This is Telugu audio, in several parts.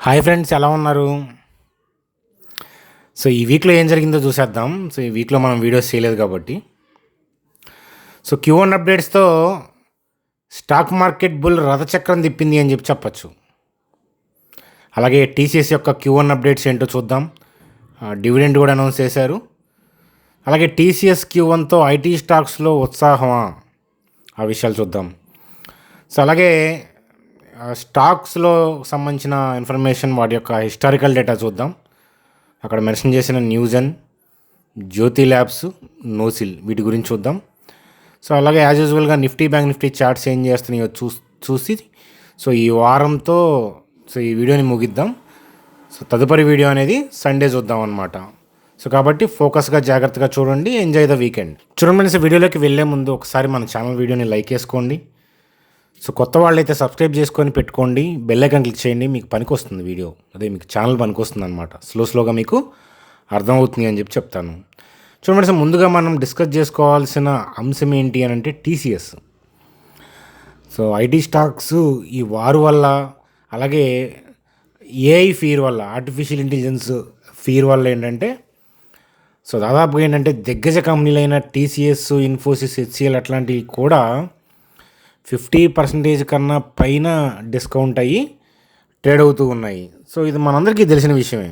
హాయ్ ఫ్రెండ్స్, ఎలా ఉన్నారు? సో ఈ వీక్లో ఏం జరిగిందో చూసేద్దాం. సో ఈ వీక్లో మనం వీడియోస్ చేయలేదు కాబట్టి. సో Q1 అప్డేట్స్తో స్టాక్ మార్కెట్ బుల్ రథచక్రం తిప్పింది అని చెప్పచ్చు. అలాగే టీసీఎస్ యొక్క Q1 అప్డేట్స్ ఏంటో చూద్దాం. డివిడెండ్ కూడా అనౌన్స్ చేశారు. అలాగే టీసీఎస్ Q1తో ఐటీ స్టాక్స్లో ఉత్సాహమా, ఆ విషయాలు చూద్దాం. సో అలాగే స్టాక్స్లో సంబంధించిన ఇన్ఫర్మేషన్, వాటి యొక్క హిస్టారికల్ డేటా చూద్దాం. అక్కడ మెన్షన్ చేసిన న్యూజన్, జ్యోతి ల్యాబ్స్, నోసిల్, వీటి గురించి చూద్దాం. సో అలాగే యాజ్ యూజువల్గా బ్యాంక్ నిఫ్టీ చార్ట్స్ ఏం చేస్తున్నాయో చూసి సో ఈ వారంతో ఈ వీడియోని ముగిద్దాం. సో తదుపరి వీడియో అనేది సండే చూద్దాం అనమాట. సో కాబట్టి ఫోకస్గా జాగ్రత్తగా చూడండి. Enjoy the weekend. చూడండి, వీడియోలోకి వెళ్ళే ముందు ఒకసారి మన ఛానల్ వీడియోని లైక్ చేసుకోండి. సో కొత్త వాళ్ళు అయితే సబ్స్క్రైబ్ చేసుకొని పెట్టుకోండి, బెల్ ఐకాన్ క్లిక్ చేయండి. మీకు పనికి వస్తుంది వీడియో, అదే మీకు ఛానల్ పనికి వస్తుంది అనమాట. స్లోగా మీకు అర్థమవుతుంది అని చెప్తాను. చూడండి, ముందుగా మనం డిస్కస్ చేసుకోవాల్సిన అంశం ఏంటి అని అంటే టీసీఎస్. సో ఐటీ స్టాక్స్ ఈ వారు వల్ల, అలాగే ఏఐ ఫీర్ వల్ల, ఆర్టిఫిషియల్ ఇంటెలిజెన్స్ ఫీర్ వల్ల ఏంటంటే, సో దాదాపుగా ఏంటంటే దిగ్గజ కంపెనీలైన టీసీఎస్, ఇన్ఫోసిస్, హెచ్సిఎల్ అట్లాంటివి కూడా 50% కన్నా పైన డిస్కౌంట్ అయ్యి ట్రేడ్ అవుతూ ఉన్నాయి. సో ఇది మనందరికీ తెలిసిన విషయమే.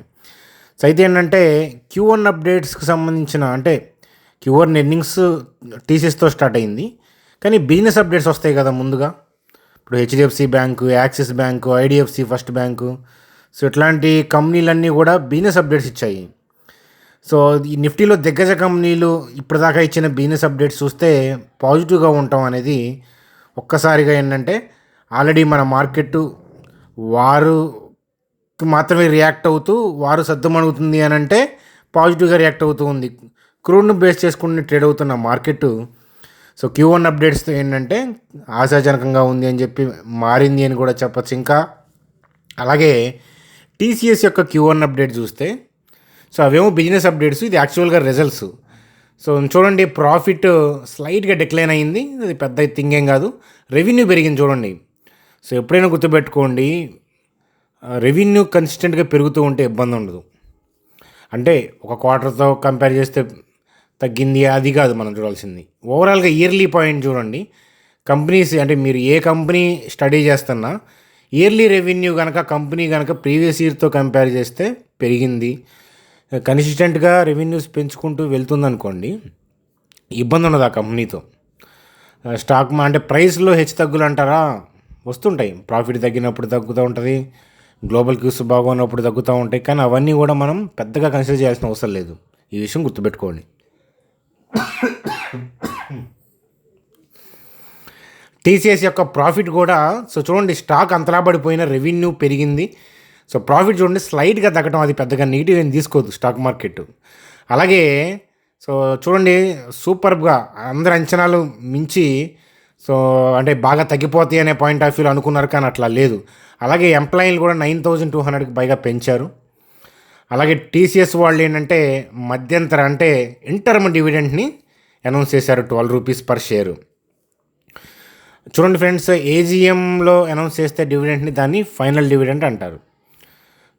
సో అయితే ఏంటంటే Q1 అప్డేట్స్కి సంబంధించిన, అంటే Q1 ఎర్నింగ్స్ టీసీఎస్తో స్టార్ట్ అయింది, కానీ బిజినెస్ అప్డేట్స్ వస్తాయి కదా ముందుగా. ఇప్పుడు HDFC bank, axis bank, IDFC first bank, so ఇట్లాంటి కంపెనీలన్నీ కూడా బిజినెస్ అప్డేట్స్ ఇచ్చాయి. సో ఈ నిఫ్టీలో దిగ్గజ కంపెనీలు ఇప్పటిదాకా ఇచ్చిన బిజినెస్ అప్డేట్స్ చూస్తే పాజిటివ్గా ఉండటం అనేది ఒక్కసారిగా ఏంటంటే, ఆల్రెడీ మన మార్కెట్ వారు మాత్రమే రియాక్ట్ అవుతూ, వారు సర్దుమణుగుతుంది అని అంటే పాజిటివ్గా రియాక్ట్ అవుతూ ఉంది. క్రూడ్ను బేస్ చేసుకుని ట్రేడ్ అవుతున్న మార్కెట్ సో Q1 అప్డేట్స్తో ఏంటంటే ఆశాజనకంగా ఉంది అని చెప్పి మారింది అని కూడా చెప్పచ్చు. ఇంకా అలాగే టీసీఎస్ యొక్క Q1 అప్డేట్ చూస్తే, సో అవేమో బిజినెస్ అప్డేట్స్, ఇది యాక్చువల్గా రిజల్ట్స్. సో చూడండి, ప్రాఫిట్ స్లైట్గా డిక్లైన్ అయ్యింది, అది పెద్ద థింగ్ ఏం కాదు. రెవెన్యూ పెరిగింది చూడండి. సో ఎప్పుడైనా గుర్తుపెట్టుకోండి, రెవెన్యూ కన్సిస్టెంట్గా పెరుగుతూ ఉంటే ఇబ్బంది ఉండదు. అంటే ఒక క్వార్టర్తో కంపేర్ చేస్తే తగ్గింది అది కాదు మనం చూడాల్సింది. ఓవరాల్గా ఇయర్లీ పాయింట్ చూడండి. కంపెనీస్, అంటే మీరు ఏ కంపెనీ స్టడీ చేస్తున్నా ఇయర్లీ రెవెన్యూ కనుక కంపెనీ కనుక ప్రీవియస్ ఇయర్తో కంపేర్ చేస్తే పెరిగింది, కన్సిస్టెంట్గా రెవెన్యూస్ పెంచుకుంటూ వెళ్తుందనుకోండి, ఇబ్బంది ఉండదు ఆ కంపెనీతో. స్టాక్ అంటే ప్రైస్లో హెచ్చు తగ్గులు అంటారా, వస్తుంటాయి. ప్రాఫిట్ తగ్గినప్పుడు తగ్గుతూ ఉంటుంది, గ్లోబల్ క్యూస్ బాగున్నప్పుడు తగ్గుతూ ఉంటాయి. కానీ అవన్నీ కూడా మనం పెద్దగా కన్సిడర్ చేయాల్సిన అవసరం లేదు. ఈ విషయం గుర్తుపెట్టుకోండి. టీసీఎస్ యొక్క ప్రాఫిట్ కూడా, సో చూడండి, స్టాక్ అంతలా పడిపోయిన రెవెన్యూ పెరిగింది. సో ప్రాఫిట్ చూడండి స్లైట్గా తగ్గడం, అది పెద్దగా నెగిటివ్ ఏం తీసుకోవద్దు స్టాక్ మార్కెట్. అలాగే సో చూడండి, సూపర్గా అందరి అంచనాలు మించి, సో అంటే బాగా తగ్గిపోతాయి అనే పాయింట్ ఆఫ్ వ్యూలో అనుకున్నారు, కానీ అట్లా లేదు. అలాగే ఎంప్లాయీలు కూడా 9,200కి పైగా పెంచారు. అలాగే టీసీఎస్ వాళ్ళు ఏంటంటే మధ్యంతర, అంటే ఇంటర్మ్ డివిడెంట్ని అనౌన్స్ చేశారు, 12 రూపీస్ పర్ షేరు. చూడండి ఫ్రెండ్స్, ఏజీఎంలో అనౌన్స్ చేస్తే డివిడెంట్ని దాన్ని ఫైనల్ డివిడెంట్ అంటారు.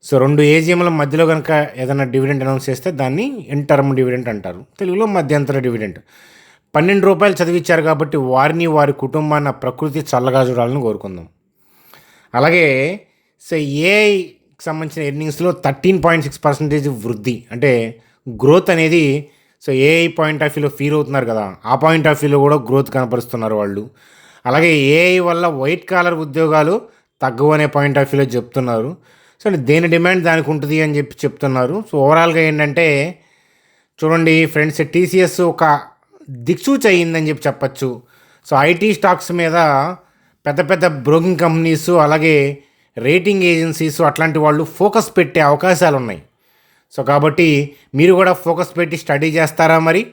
సో 2 ఏజీఎంల మధ్యలో కనుక ఏదైనా డివిడెంట్ అనౌన్స్ చేస్తే దాన్ని ఇంటర్మ్ డివిడెంట్ అంటారు, తెలుగులో మధ్యంతర డివిడెంట్. 12 రూపాయలు చదివించారు కాబట్టి వారిని, వారి కుటుంబాన్ని ప్రకృతి చల్లగా చూడాలని కోరుకుందాం. అలాగే సో ఏఐకి సంబంధించిన ఎర్నింగ్స్లో 13.6% వృద్ధి, అంటే గ్రోత్ అనేది. సో ఏఐ పాయింట్ ఆఫ్ వ్యూలో ఫీల్ అవుతున్నారు కదా, ఆ పాయింట్ ఆఫ్ వ్యూలో కూడా గ్రోత్ కనపరుస్తున్నారు వాళ్ళు. అలాగే ఏఐ వల్ల వైట్ కాలర్ ఉద్యోగాలు తగ్గవు అనే పాయింట్ ఆఫ్ వ్యూలో చెప్తున్నారు. సో దేని డిమాండ్ దానికి ఉంటుంది అని చెప్తున్నారు. సో ఓవరాల్గా ఏంటంటే చూడండి ఫ్రెండ్స్, టీసీఎస్ ఒక దిక్సూచి అయ్యిందని చెప్పచ్చు. సో ఐటీ స్టాక్స్ మీద పెద్ద పెద్ద బ్రోకింగ్ కంపెనీస్, అలాగే రేటింగ్ ఏజెన్సీస్ అట్లాంటి వాళ్ళు ఫోకస్ పెట్టే అవకాశాలు ఉన్నాయి. సో కాబట్టి మీరు కూడా ఫోకస్ పెట్టి స్టడీ చేస్తారా మరి?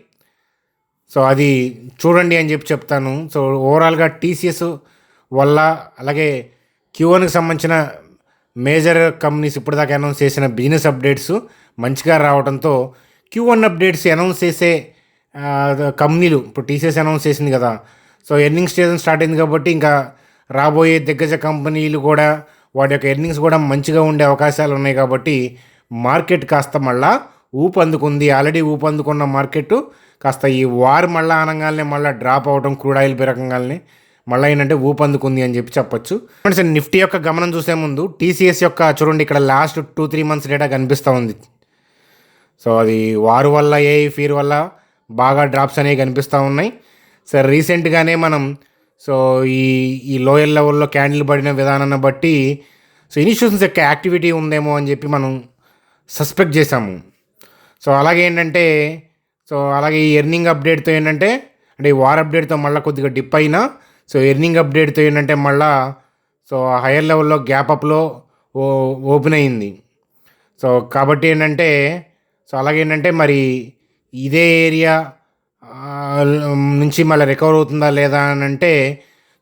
సో అది చూడండి అని చెప్తాను. సో ఓవరాల్గా టీసీఎస్ వల్ల, అలాగే Q1కి సంబంధించిన మేజర్ కంపెనీస్ ఇప్పటిదాకా అనౌన్స్ చేసిన బిజినెస్ అప్డేట్స్ మంచిగా రావడంతో Q1 అప్డేట్స్ అనౌన్స్ చేసే కంపెనీలు, ఇప్పుడు టీసీఎస్ అనౌన్స్ చేసింది కదా, సో ఎర్నింగ్ సీజన్ స్టార్ట్ అయింది కాబట్టి ఇంకా రాబోయే దిగ్గజ కంపెనీలు కూడా వాటి యొక్క ఎర్నింగ్స్ కూడా మంచిగా ఉండే అవకాశాలు ఉన్నాయి. కాబట్టి మార్కెట్ కాస్త మళ్ళా ఊపందుకుంది. ఆల్రెడీ ఊపందుకున్న మార్కెట్ కాస్త ఈ వార్ మళ్ళీ అనగానే మళ్ళీ డ్రాప్ అవడం, క్రూడ్ ఆయిల్ పెరగంగానే మళ్ళీ ఏంటంటే ఊపందుకుంది అని చెప్పొచ్చు. ఫ్రెండ్స్, నిఫ్టీ యొక్క గమనం చూసే ముందు టీసీఎస్ యొక్క చూడండి, ఇక్కడ లాస్ట్ 2-3 మంత్స్ డేటా కనిపిస్తూ ఉంది. సో అది వారు వల్ల ఫీర్ వల్ల బాగా డ్రాప్స్ అనేవి కనిపిస్తూ ఉన్నాయి. సరే, రీసెంట్గానే మనం సో ఈ ఈ లోయర్ లెవెల్లో క్యాండిల్ పడిన విధానాన్ని బట్టి సో ఇన్స్టిట్యూషన్స్ యొక్క యాక్టివిటీ ఉందేమో అని చెప్పి మనం సస్పెక్ట్ చేసాము. సో అలాగే ఏంటంటే అలాగే ఈ ఎర్నింగ్ అప్డేట్తో ఏంటంటే అంటే ఈ వార్ అప్డేట్తో మళ్ళీ కొద్దిగా డిప్ అయినా సో ఎర్నింగ్ అప్డేట్తో ఏంటంటే మళ్ళీ సో హయ్యర్ లెవెల్లో గ్యాప్ అప్లో ఓపెన్ అయింది. సో కాబట్టి ఏంటంటే అలాగే ఏంటంటే మరి ఇదే ఏరియా నుంచి మళ్ళీ రికవర్ అవుతుందా లేదా అని అంటే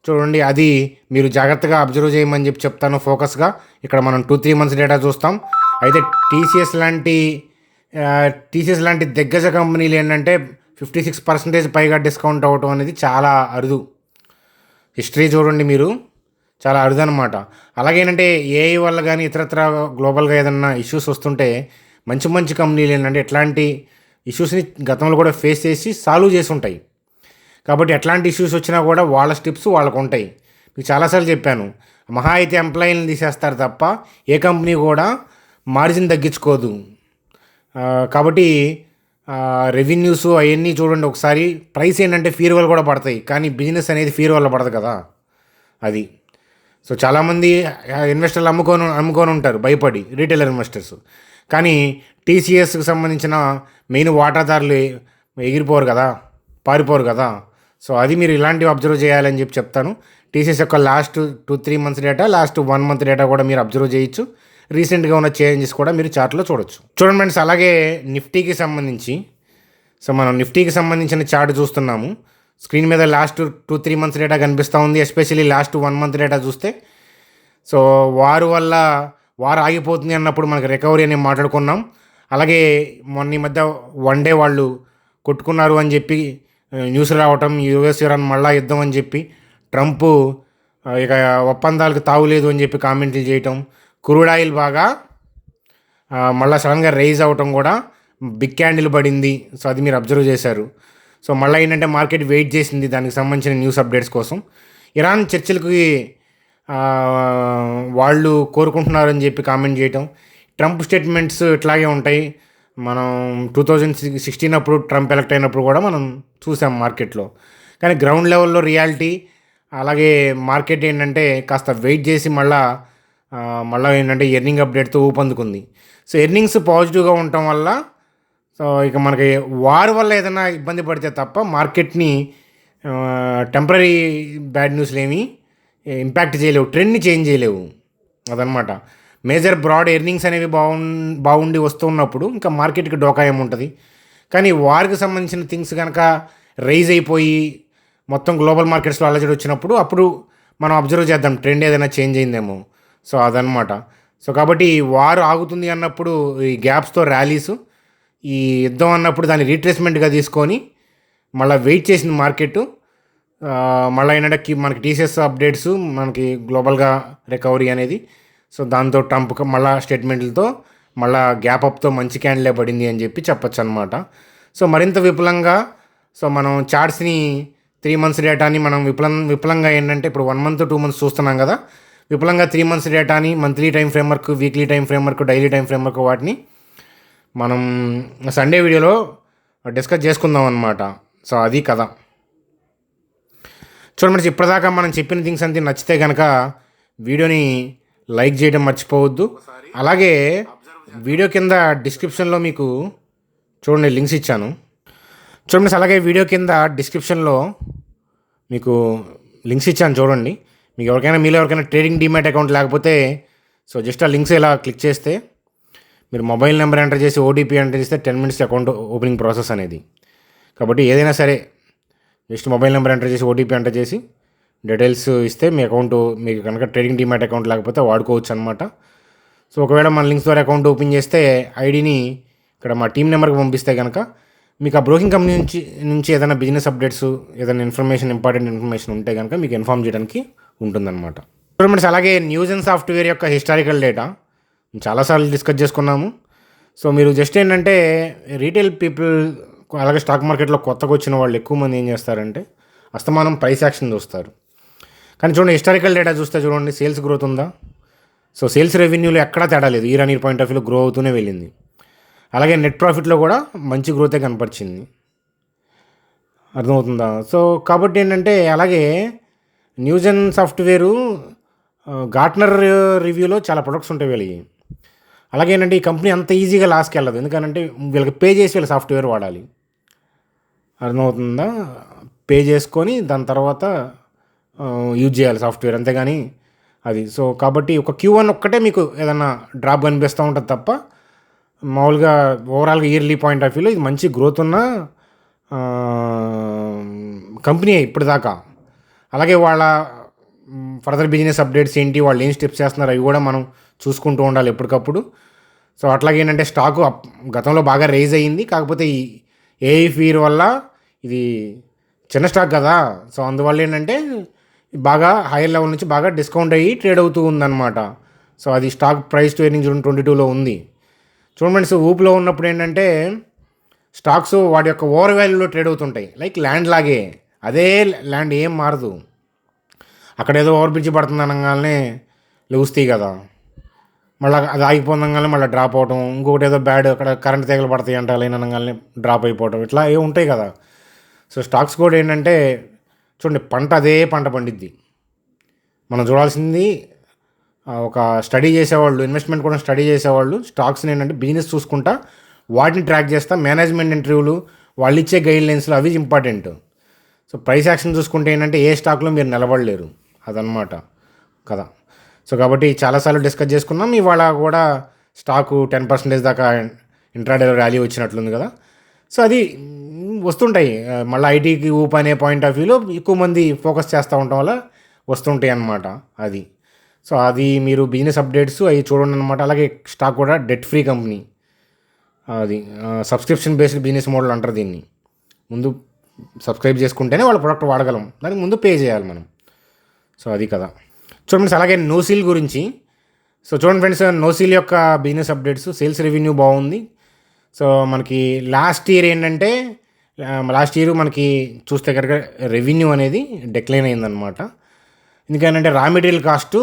చూడండి, అది మీరు జాగ్రత్తగా అబ్జర్వ్ చేయమని చెప్తాను ఫోకస్గా. ఇక్కడ మనం 2-3 మంత్స్ డేటా చూస్తాం. అయితే టీసీఎస్ లాంటి దిగ్గజ కంపెనీలు ఏంటంటే 56% పైగా డిస్కౌంట్ అవ్వటం అనేది చాలా అరుదు. హిస్టరీ చూడండి మీరు, చాలా అరుదు అనమాట. అలాగేంటంటే ఏఐ వల్ల కానీ ఇతరత్ర గ్లోబల్గా ఏదన్నా ఇష్యూస్ వస్తుంటే మంచి కంపెనీలు ఏంటంటే ఎట్లాంటి ఇష్యూస్ని గతంలో కూడా ఫేస్ చేసి సాల్వ్ చేసి ఉంటాయి. కాబట్టి ఎట్లాంటి ఇష్యూస్ వచ్చినా కూడా వాళ్ళ స్టెప్స్ వాళ్ళకు ఉంటాయి. మీకు చాలాసార్లు చెప్పాను, మహా అయితే ఎంప్లాయీలను తీసేస్తారు తప్ప ఏ కంపెనీ కూడా మార్జిన్ తగ్గించుకోదు. కాబట్టి రెవెన్యూస్ అవన్నీ చూడండి ఒకసారి. ప్రైస్ ఏంటంటే ఫీర్ వల్ల కూడా పడతాయి, కానీ బిజినెస్ అనేది ఫీర్ వల్ల పడదు కదా అది. సో చాలామంది ఇన్వెస్టర్లు అమ్ముకొని ఉంటారు భయపడి, రీటైలర్ ఇన్వెస్టర్స్. కానీ టీసీఎస్కి సంబంధించిన మెయిన్ వాటాదారులు ఎగిరిపోరు కదా, పారిపోరు కదా. సో అది మీరు ఇలాంటివి అబ్జర్వ్ చేయాలని చెప్తాను. టీసీఎస్ యొక్క last 2-3 months data, last 1 month data కూడా మీరు అబ్జర్వ్ చేయొచ్చు. రీసెంట్గా ఉన్న చేంజెస్ కూడా మీరు చార్ట్లో చూడొచ్చు. చూడండి ఫ్రెండ్స్, అలాగే నిఫ్టీకి సంబంధించి మనం నిఫ్టీకి సంబంధించిన చార్ట్ చూస్తున్నాము. స్క్రీన్ మీద లాస్ట్ 2-3 మంత్స్ డేటా కనిపిస్తూ ఉంది. ఎస్పెషల్లీ లాస్ట్ 1 మంత్ డేటా చూస్తే సో వారు ఆగిపోతుంది అన్నప్పుడు మనకి రికవరీ అని మాట్లాడుకున్నాం. అలాగే మొన్న ఈ మధ్య వన్ డే వాళ్ళు కొట్టుకున్నారు అని చెప్పి న్యూస్ రావటం, యూఎస్ ఇరాన్ మళ్ళా యుద్ధం అని చెప్పి ట్రంప్ ఇక ఒప్పందాలకు తావులేదు అని చెప్పి కామెంట్లు చేయటం, క్రూడ్ ఆయిల్ బాగా మళ్ళీ సడన్గా రైజ్ అవ్వటం కూడా బిగ్ క్యాండిల్ పడింది. సో అది మీరు అబ్జర్వ్ చేశారు. సో మళ్ళీ ఏంటంటే మార్కెట్ వెయిట్ చేసింది దానికి సంబంధించిన న్యూస్ అప్డేట్స్ కోసం. ఇరాన్ చర్చలకి వాళ్ళు కోరుకుంటున్నారని చెప్పి కామెంట్ చేయటం, ట్రంప్ స్టేట్మెంట్స్ ఇట్లాగే ఉంటాయి. మనం 2016 అప్పుడు ట్రంప్ ఎలక్ట్ అయినప్పుడు కూడా మనం చూసాం మార్కెట్లో. కానీ గ్రౌండ్ లెవెల్లో రియాలిటీ అలాగే మార్కెట్ ఏంటంటే కాస్త వెయిట్ చేసి మళ్ళీ ఏంటంటే ఎర్నింగ్ అప్డేట్తో ఊపందుకుంది. సో ఎర్నింగ్స్ పాజిటివ్గా ఉండటం వల్ల సో ఇక మనకి వార్ వల్ల ఏదైనా ఇబ్బంది పడితే తప్ప మార్కెట్ని టెంపరీ బ్యాడ్ న్యూస్లు ఏమీ ఇంపాక్ట్ చేయలేవు, ట్రెండ్ని చేంజ్ చేయలేవు. అదనమాట. మేజర్ బ్రాడ్ ఎర్నింగ్స్ అనేవి బాగుండి వస్తున్నప్పుడు ఇంకా మార్కెట్కి డోకా ఏముంటుంది. కానీ వార్కి సంబంధించిన థింగ్స్ కనుక రైజ్ అయిపోయి మొత్తం గ్లోబల్ మార్కెట్స్లో అలజడి వచ్చినప్పుడు అప్పుడు మనం అబ్జర్వ్ చేద్దాం ట్రెండ్ ఏదైనా చేంజ్ అయిందేమో. సో అదనమాట. సో కాబట్టి వార్ ఆగుతుంది అన్నప్పుడు ఈ గ్యాప్స్తో ర్యాలీస్, ఈ యుద్ధం అన్నప్పుడు దాన్ని రీట్రేస్మెంట్గా తీసుకొని మళ్ళీ వెయిట్ చేసింది మార్కెట్. మళ్ళీ ఏంటంటే మనకి టీసీఎస్ అప్డేట్స్, మనకి గ్లోబల్గా రికవరీ అనేది. సో దాంతో ట్రంప్ మళ్ళీ స్టేట్మెంట్లతో మళ్ళీ గ్యాప్ అప్తో మంచి క్యాండిలే పడింది అని చెప్పొచ్చు అనమాట. సో మరింత విపులంగా సో మనం చార్ట్స్ని 3 మంత్స్ డేటాని మనం విపులంగా ఏంటంటే ఇప్పుడు 1 మంత్ 2 మంత్స్ చూస్తున్నాం కదా, విపులంగా 3 మంత్స్ డేటాని monthly time framework, weekly time framework, daily time framework వాటిని మనం సండే వీడియోలో డిస్కస్ చేసుకుందాం అనమాట. సో అది కదా. చూడండి, ఇప్పటిదాకా మనం చెప్పిన థింగ్స్ అంతే నచ్చితే కనుక వీడియోని లైక్ చేయడం మర్చిపోవద్దు. అలాగే వీడియో కింద డిస్క్రిప్షన్లో మీకు చూడండి లింక్స్ ఇచ్చాను. చూడండి, అలాగే వీడియో కింద డిస్క్రిప్షన్లో మీకు లింక్స్ ఇచ్చాను చూడండి. మీకు ఎవరికైనా ట్రేడింగ్ డీమ్యాట్ అకౌంట్ లేకపోతే సో జస్ట్ ఆ లింక్స్ ఇలా క్లిక్ చేస్తే మీరు మొబైల్ నెంబర్ ఎంటర్ చేసి ఓటీపీ ఎంటర్ చేస్తే 10 minutes అకౌంట్ ఓపెనింగ్ ప్రాసెస్ అనేది. కాబట్టి ఏదైనా సరే జస్ట్ మొబైల్ నెంబర్ ఎంటర్ చేసి ఓటీపీ ఎంటర్ చేసి డీటెయిల్స్ ఇస్తే మీ అకౌంట్ మీకు కనుక ట్రేడింగ్ డీమ్యాట్ అకౌంట్ లేకపోతే వాడుకోవచ్చు అనమాట. సో ఒకవేళ మన లింక్స్ ద్వారా అకౌంట్ ఓపెన్ చేస్తే ఐడిని ఇక్కడ మా టీం నెంబర్కి పంపిస్తే కనుక మీకు ఆ బ్రోకింగ్ కంపెనీ నుంచి ఏదైనా బిజినెస్ అప్డేట్స్, ఏదైనా ఇంపార్టెంట్ ఇన్ఫర్మేషన్ ఉంటే కనుక మీకు ఇన్ఫామ్ చేయడానికి ఉంటుందన్నమాట. ఫ్రెండ్స్ అలాగే న్యూస్ అండ్ సాఫ్ట్వేర్ యొక్క హిస్టారికల్ డేటా చాలాసార్లు డిస్కస్ చేసుకున్నాము. సో మీరు జస్ట్ ఏంటంటే రీటైల్ పీపుల్ అలాగే స్టాక్ మార్కెట్లో కొత్తగా వచ్చిన వాళ్ళు ఎక్కువ మంది ఏం చేస్తారంటే అస్తమానం ప్రైస్ యాక్షన్ చూస్తారు. కానీ చూడండి హిస్టారికల్ డేటా చూస్తే చూడండి సేల్స్ గ్రోత్ ఉందా. సో సేల్స్ రెవెన్యూలో ఎక్కడా తేడా లేదు, year on year point of వ్యూలో గ్రో అవుతూనే వెళ్ళింది. అలాగే నెట్ ప్రాఫిట్లో కూడా మంచి గ్రోతే కనపరిచింది. అర్థమవుతుందా? సో కాబట్టి ఏంటంటే అలాగే న్యూస్ అండ్ సాఫ్ట్వేరు గార్ట్నర్ రివ్యూలో చాలా ప్రొడక్ట్స్ ఉంటాయి వీళ్ళకి. అలాగే ఏంటంటే ఈ కంపెనీ అంత ఈజీగా లాస్కి వెళ్ళదు, ఎందుకంటే వీళ్ళకి పే చేసి వీళ్ళ సాఫ్ట్వేర్ వాడాలి. అర్థమవుతుందా? పే చేసుకొని దాని తర్వాత యూజ్ చేయాలి సాఫ్ట్వేర్, అంతేగాని అది. సో కాబట్టి ఒక Q1 ఒక్కటే మీకు ఏదన్నా డ్రాప్ కనిపిస్తూ ఉంటుంది తప్ప మామూలుగా ఓవరాల్గా ఇయర్లీ పాయింట్ ఆఫ్ వ్యూలో ఇది మంచి గ్రోత్ ఉన్న కంపెనీ ఇప్పటిదాకా. అలాగే వాళ్ళ ఫర్దర్ బిజినెస్ అప్డేట్స్ ఏంటి, వాళ్ళు ఏం స్టెప్స్ చేస్తున్నారు అవి కూడా మనం చూసుకుంటూ ఉండాలి ఎప్పటికప్పుడు. సో అట్లాగే ఏంటంటే స్టాకు గతంలో బాగా రైజ్ అయ్యింది, కాకపోతే ఈ ఏఐ ఫీర్ వల్ల ఇది చిన్న స్టాక్ కదా, సో అందువల్ల ఏంటంటే బాగా హైయర్ లెవెల్ నుంచి బాగా డిస్కౌంట్ అయ్యి ట్రేడ్ అవుతూ ఉందన్నమాట. సో అది స్టాక్ ప్రైస్ టు ఎర్నింగ్ 22లో ఉంది. చూడండి ఫ్రెండ్స్, ఊపిలో ఉన్నప్పుడు ఏంటంటే స్టాక్స్ వాటి యొక్క ఓవర్ వాల్యూలో ట్రేడ్ అవుతుంటాయి, లైక్ ల్యాండ్ లాగే. అదే ల్యాండ్ ఏం మారదు, అక్కడ ఏదో ఓవర్ బ్రిడ్జ్ పడుతుంది అనగానే లెగుస్తాయి కదా, మళ్ళీ అది ఆగిపోతుందగానే మళ్ళీ డ్రాప్ అవటం, ఇంకొకటి ఏదో బ్యాడ్ అక్కడ కరెంట్ తీగలు పడతాయి అంటే అలా అనగానే డ్రాప్ అయిపోవటం, ఇట్లా ఏ ఉంటాయి కదా. సో స్టాక్స్ కూడా ఏంటంటే చూడండి అదే పంట పండిద్ది. మనం చూడాల్సింది ఒక స్టడీ చేసేవాళ్ళు, ఇన్వెస్ట్మెంట్ కూడా స్టడీ చేసేవాళ్ళు స్టాక్స్ని ఏంటంటే బిజినెస్ చూసుకుంటా వాటిని ట్రాక్ చేస్తా, మేనేజ్మెంట్ ఇంటర్వ్యూలు వాళ్ళు ఇచ్చే గైడ్లైన్స్లు అవి ఇంపార్టెంట్. సో ప్రైస్ యాక్షన్ చూసుకుంటే ఏంటంటే ఏ స్టాక్లో మీరు నిలబడలేరు, అదనమాట కదా. సో కాబట్టి చాలాసార్లు డిస్కస్ చేసుకున్నాం. ఇవాళ కూడా స్టాకు 10% దాకా ఇంట్రాడే ర్యాలీ వచ్చినట్లుంది కదా. సో అది వస్తుంటాయి మళ్ళీ ఐటీకి ఊప్ అనే పాయింట్ ఆఫ్ వ్యూలో ఎక్కువ మంది ఫోకస్ చేస్తూ ఉండటం వల్ల వస్తుంటాయి అన్నమాట అది. సో అది మీరు బిజినెస్ అప్డేట్స్ అవి చూడండి అనమాట. అలాగే స్టాక్ కూడా డెట్ ఫ్రీ కంపెనీ, అది సబ్స్క్రిప్షన్ బేస్డ్ బిజినెస్ మోడల్ అంటారు దీన్ని. ముందు సబ్స్క్రైబ్ చేసుకుంటేనే వాళ్ళ ప్రోడక్ట్ వాడగలం, దానికి ముందు పే చేయాలి మనం. సో అది కదా. చూడండి ఫ్రెండ్స్, అలాగే నోసీల్ గురించి. సో చూడండి ఫ్రెండ్స్, నోసీల్ యొక్క బిజినెస్ అప్డేట్స్, సేల్స్ రెవెన్యూ బాగుంది. సో మనకి లాస్ట్ ఇయర్ ఏంటంటే మనకి చూస్తే కనుక రెవెన్యూ అనేది డిక్లైన్ అయిందనమాట. ఎందుకంటే రా మెటీరియల్ కాస్టు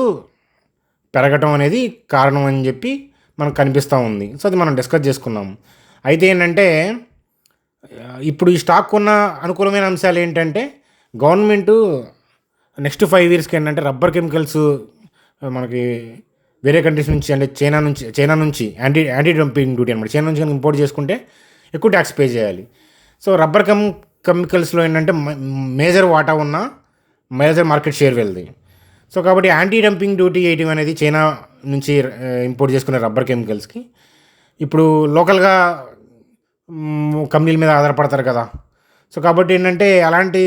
పెరగటం అనేది కారణం అని చెప్పి మనకు కనిపిస్తూ ఉంది. సో అది మనం డిస్కస్ చేసుకున్నాము. అయితే ఏంటంటే ఇప్పుడు ఈ స్టాక్ ఉన్న అనుకూలమైన అంశాలు ఏంటంటే గవర్నమెంటు నెక్స్ట్ 5 yearsకి ఏంటంటే రబ్బర్ కెమికల్స్ మనకి వేరే కంట్రీస్ నుంచి అంటే చైనా నుంచి యాంటీ డంపింగ్ డ్యూటీ అనమాట. చైనా నుంచి కనుక ఇంపోర్ట్ చేసుకుంటే ఎక్కువ ట్యాక్స్ పే చేయాలి. సో రబ్బర్ కెమికల్స్లో ఏంటంటే మేజర్ వాటా ఉన్న మేజర్ మార్కెట్ షేర్ వెళ్ది. సో కాబట్టి యాంటీ డంపింగ్ డ్యూటీ వేయటం అనేది చైనా నుంచి ఇంపోర్ట్ చేసుకునే రబ్బర్ కెమికల్స్కి ఇప్పుడు లోకల్గా కంపెనీల మీద ఆధారపడతారు కదా. సో కాబట్టి ఏంటంటే అలాంటి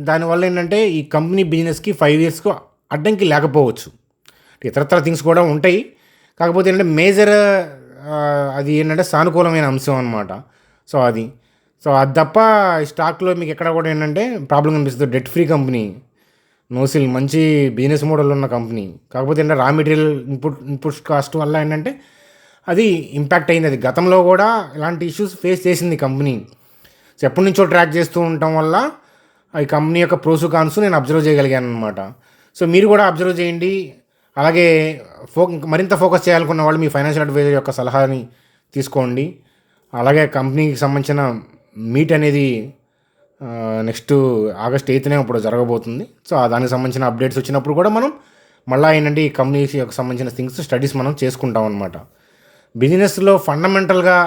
దానివల్ల ఏంటంటే ఈ కంపెనీ బిజినెస్కి 5 yearsకు అడ్డంకి లేకపోవచ్చు. ఇతరత్ర థింగ్స్ కూడా ఉంటాయి, కాకపోతే ఏంటంటే మేజర్ అది ఏంటంటే సానుకూలమైన అంశం అనమాట. సో అది తప్ప ఈ స్టాక్లో మీకు ఎక్కడ కూడా ఏంటంటే ప్రాబ్లం కనిపిస్తుంది. డెట్ ఫ్రీ కంపెనీ నోసిల్ మంచి బిజినెస్ మోడల్ ఉన్న కంపెనీ, కాకపోతే ఏంటంటే రా మెటీరియల్ ఇన్పుట్ కాస్ట్ వల్ల ఏంటంటే అది ఇంపాక్ట్ అయింది. అది గతంలో కూడా ఇలాంటి ఇష్యూస్ ఫేస్ చేసింది కంపెనీ. సో ఎప్పటి నుంచో ట్రాక్ చేస్తూ ఉండటం వల్ల ఈ కంపెనీ యొక్క ప్రోసు కాన్స్ నేను అబ్జర్వ్ చేయగలిగాను అనమాట. సో మీరు కూడా అబ్జర్వ్ చేయండి. అలాగే మరింత ఫోకస్ చేయాలనుకున్న వాళ్ళు మీ ఫైనాన్షియల్ అడ్వైజర్ యొక్క సలహాని తీసుకోండి. అలాగే కంపెనీకి సంబంధించిన మీట్ అనేది నెక్స్ట్ August 8th ఇప్పుడు జరగబోతుంది. సో దానికి సంబంధించిన అప్డేట్స్ వచ్చినప్పుడు కూడా మనం మళ్ళీ ఏంటంటే ఈ కంపెనీకి యొక్క సంబంధించిన థింగ్స్ స్టడీస్ మనం చేసుకుంటాం అనమాట. బిజినెస్లో ఫండమెంటల్గా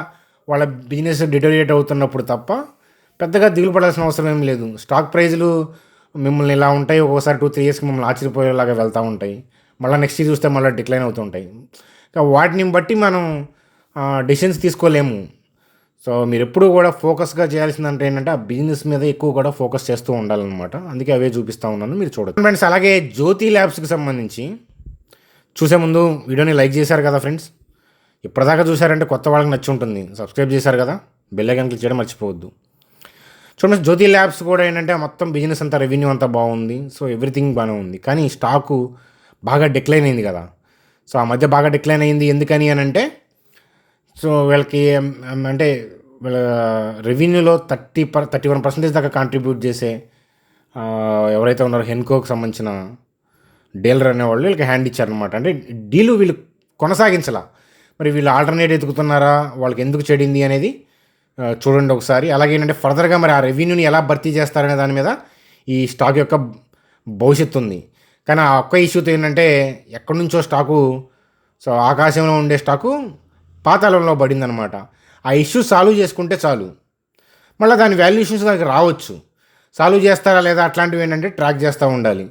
వాళ్ళ బిజినెస్ డిటోరియేట్ అవుతున్నప్పుడు తప్ప పెద్దగా దిగులు పడాల్సిన అవసరం ఏం లేదు. స్టాక్ ప్రైజులు మిమ్మల్ని ఇలా ఉంటాయి, ఒక్కోసారి 2-3 yearsకి మిమ్మల్ని ఆశ్చర్యపోయేలాగా వెళ్తూ ఉంటాయి, మళ్ళీ నెక్స్ట్ ఇయర్ చూస్తే మళ్ళీ డిక్లైన్ అవుతుంటాయి. వాటిని బట్టి మనం డెసిషన్స్ తీసుకోలేము. సో మీరు ఎప్పుడు కూడా ఫోకస్గా చేయాల్సిందంటే ఏంటంటే ఆ బిజినెస్ మీద ఎక్కువ కూడా ఫోకస్ చేస్తూ ఉండాలన్నమాట. అందుకే అవే చూపిస్తూ ఉన్నాను, మీరు చూడండి ఫ్రెండ్స్. అలాగే జ్యోతి ల్యాబ్స్కి సంబంధించి చూసే ముందు వీడియోని లైక్ చేశారు కదా ఫ్రెండ్స్. ఇప్పటిదాకా చూసారంటే కొత్త వాళ్ళకి నచ్చి ఉంటుంది. సబ్స్క్రైబ్ చేశారు కదా, బెల్ ఐకాన్ క్లిక్ చేయడం మర్చిపోవద్దు. చూడండి, జ్యోతి ల్యాబ్స్ కూడా ఏంటంటే మొత్తం బిజినెస్ అంతా రెవెన్యూ అంతా బాగుంది. సో ఎవ్రీథింగ్ బాగానే ఉంది, కానీ స్టాకు బాగా డిక్లైన్ అయింది కదా. సో ఆ మధ్య బాగా డిక్లైన్ అయింది ఎందుకని అని అంటే, సో వీళ్ళకి అంటే వీళ్ళ రెవెన్యూలో 31% దాకా కాంట్రిబ్యూట్ చేసే ఎవరైతే ఉన్నారో హెన్కోకి సంబంధించిన డీలర్ అనేవాళ్ళు వీళ్ళకి హ్యాండ్ ఇచ్చారనమాట. అంటే డీలు వీళ్ళు కొనసాగించాల. మరి వీళ్ళు ఆల్టర్నేట్ ఎతుకుతున్నారా, వాళ్ళకి ఎందుకు చెడింది అనేది చూడండి ఒకసారి. అలాగే ఏంటంటే ఫర్దర్గా మరి ఆ రెవెన్యూని ఎలా భర్తీ చేస్తారనే దాని మీద ఈ స్టాక్ యొక్క భవిష్యత్తు ఉంది. కానీ ఆ ఒక్క ఇష్యూతో ఏంటంటే ఎక్కడి నుంచో స్టాకు, సో ఆకాశంలో ఉండే స్టాకు పాతాళంలో పడిందనమాట. ఆ ఇష్యూ సాల్వ్ చేసుకుంటే చాలు, మళ్ళీ దాని వాల్యుయేషన్స్ దానికి రావచ్చు. సాల్వ్ చేస్తారా లేదా అట్లాంటివి ఏంటంటే ట్రాక్ చేస్తూ ఉండాలి.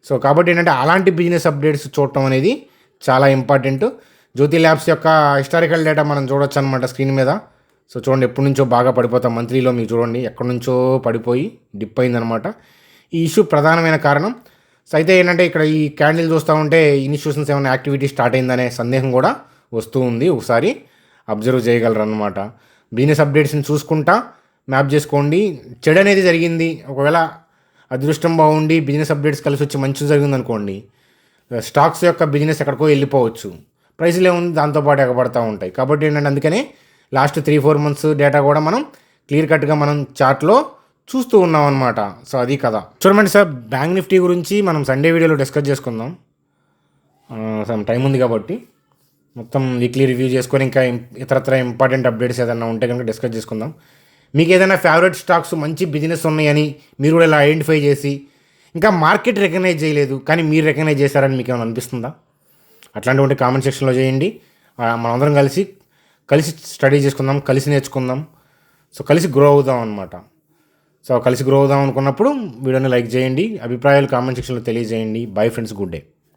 సో కాబట్టి ఏంటంటే అలాంటి బిజినెస్ అప్డేట్స్ చూడటం అనేది చాలా ఇంపార్టెంట్. జ్యోతి ల్యాబ్స్ యొక్క హిస్టారికల్ డేటా మనం చూడొచ్చు అనమాట స్క్రీన్ మీద. సో చూడండి, ఎప్పటి నుంచో బాగా పడిపోతాం. మంత్లీలో మీకు చూడండి ఎక్కడి నుంచో పడిపోయి డిప్ అయిందనమాట. ఈ ఇష్యూ ప్రధానమైన కారణం. సో అయితే ఏంటంటే ఇక్కడ ఈ క్యాండిల్ చూస్తూ ఉంటే ఇన్స్టిట్యూషన్స్ ఏమైనా యాక్టివిటీ స్టార్ట్ అయిందనే సందేహం కూడా వస్తూ ఉంది. ఒకసారి అబ్జర్వ్ చేయగలరు అనమాట. బిజినెస్ అప్డేట్స్ని చూసుకుంటా మ్యాప్ చేసుకోండి. చెడు అనేది జరిగింది, ఒకవేళ అదృష్టం బాగుండి బిజినెస్ అప్డేట్స్ కలిసి వచ్చి మంచి జరిగింది అనుకోండి, స్టాక్స్ యొక్క బిజినెస్ ఎక్కడికో వెళ్ళిపోవచ్చు. ప్రైస్లు ఏముంది దాంతోపాటు ఎగబడతా ఉంటాయి. కాబట్టి ఏంటంటే అందుకనే లాస్ట్ 3-4 months డేటా కూడా మనం క్లియర్ కట్గా మనం చార్ట్లో చూస్తూ ఉన్నాం అనమాట. సో అది కదా. చూడండి సార్, బ్యాంక్ నిఫ్టీ గురించి మనం సండే వీడియోలో డిస్కస్ చేసుకుందాం. సమ్ టైం ఉంది కాబట్టి మొత్తం వీక్లీ రివ్యూ చేసుకొని ఇంకా ఇతరత్ర ఇంపార్టెంట్ అప్డేట్స్ ఏదైనా ఉంటే కనుక డిస్కస్ చేసుకుందాం. మీకు ఏదైనా ఫేవరెట్ స్టాక్స్ మంచి బిజినెస్ ఉన్నాయని మీరు కూడా ఇలా ఐడెంటిఫై చేసి ఇంకా మార్కెట్ రికగ్నైజ్ చేయలేదు కానీ మీరు రికగ్నైజ్ చేశారని మీకు ఏమైనా అనిపిస్తుందా? అట్లాంటివంటి కామెంట్ సెక్షన్లో చేయండి. మనందరం కలిసి స్టడీ చేసుకుందాం, కలిసి నేర్చుకుందాం. సో కలిసి గ్రో అవుదాం అనమాట. సో కలిసి గ్రో అవుదాం అనుకున్నప్పుడు వీడియోని లైక్ చేయండి, అభిప్రాయాలు కామెంట్ సెక్షన్లో తెలియజేయండి. Bye friends, good day.